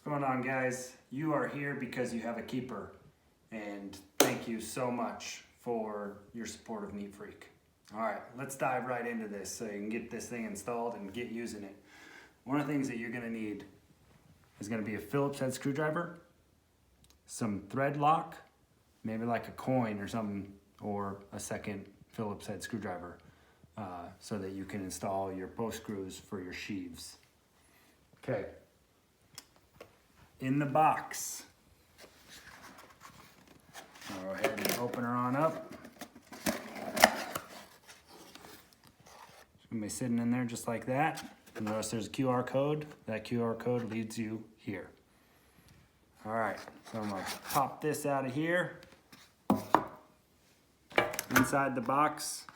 going on, guys? You are here because you have a keeper, and thank you so much for your support of Neat Freak. All right, let's dive right into this so you can get this thing installed and get using it. One of the things that you're going to need is going to be a Phillips head screwdriver, some thread lock, maybe like a coin or something, or a second Phillips head screwdriver, so that you can install your post screws for your sheaves. Okay. In the box, I'll go ahead and open her on up. It's gonna be sitting in there just like that. Notice there's a QR code. That QR code leads you here. All right, so I'm gonna pop this out of here. Inside the box,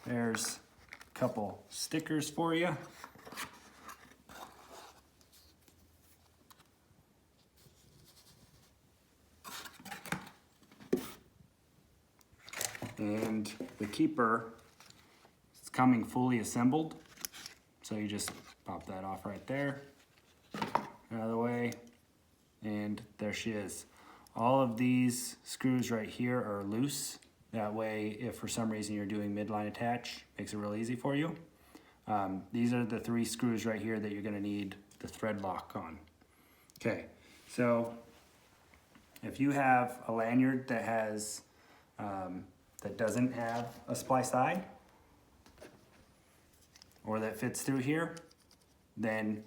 there's a couple stickers for you. And the keeper is coming fully assembled. So you just pop that off right there, out of the way, and there she is. All of these screws right here are loose. That way, if for some reason you're doing midline attach, makes it real easy for you. These are the 3 screws right here that you're gonna need the thread lock on. Okay, so if you have a lanyard that has that doesn't have a splice eye, or that fits through here, then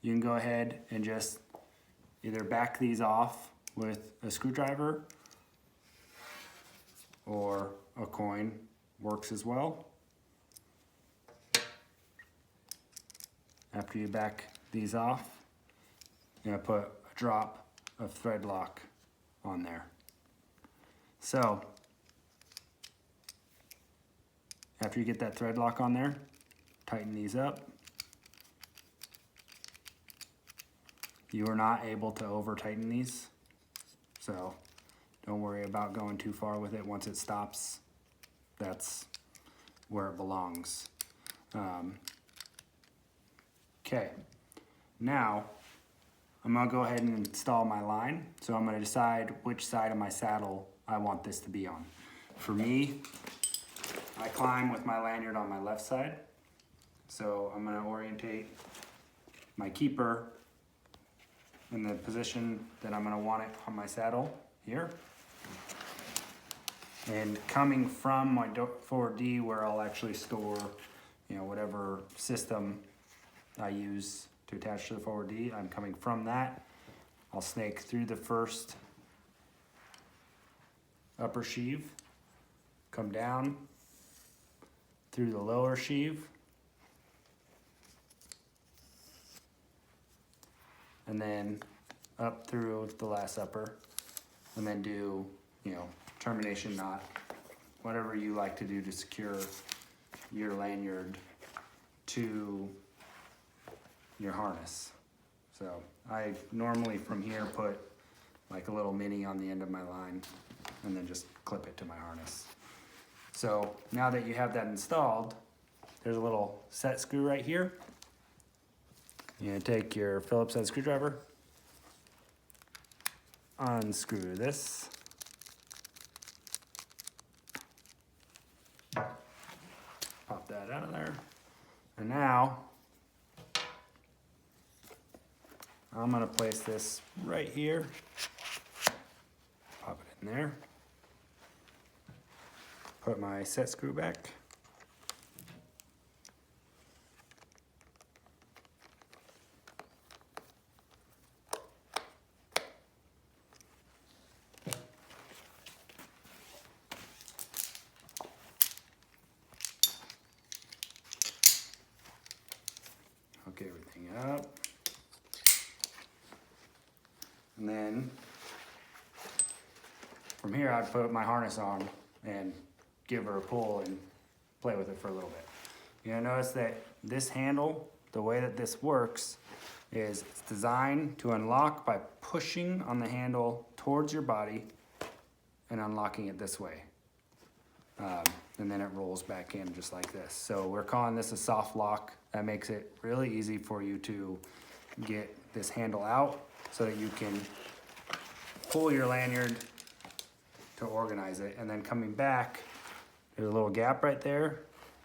you can go ahead and just either back these off with a screwdriver, or a coin works as well. After you back these off, you're gonna put a drop of thread lock on there. So after you get that thread lock on there, tighten these up. You are not able to over tighten these, so don't worry about going too far with it. Once it stops, that's where it belongs. Okay, now I'm gonna go ahead and install my line. So I'm gonna decide which side of my saddle I want this to be on. For me, I climb with my lanyard on my left side. So I'm gonna orientate my keeper in the position that I'm gonna want it on my saddle here. And coming from my forward D, where I'll actually store, whatever system I use to attach to the forward D, I'm coming from that. I'll snake through the first upper sheave, come down through the lower sheave, and then up through the last upper, and then do, termination knot, whatever you like to do to secure your lanyard to your harness. So I normally from here put like a little mini on the end of my line and then just clip it to my harness. So now that you have that installed, there's a little set screw right here. You're gonna take your Phillips head screwdriver, unscrew this, pop that out of there, and now I'm gonna place this right here, pop it in there, put my set screw back, hook everything up, and then from here I'd put my harness on and give her a pull and play with it for a little bit. You're gonna notice that this handle, the way that this works, is it's designed to unlock by pushing on the handle towards your body and unlocking it this way. And then it rolls back in just like this. So we're calling this a soft lock. That makes it really easy for you to get this handle out so that you can pull your lanyard to organize it. And then coming back, there's a little gap right there.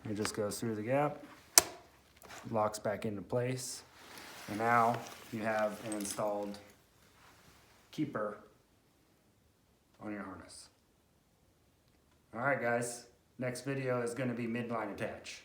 It just goes through the gap, locks back into place. And now you have an installed keeper on your harness. All right, guys, next video is going to be midline attach.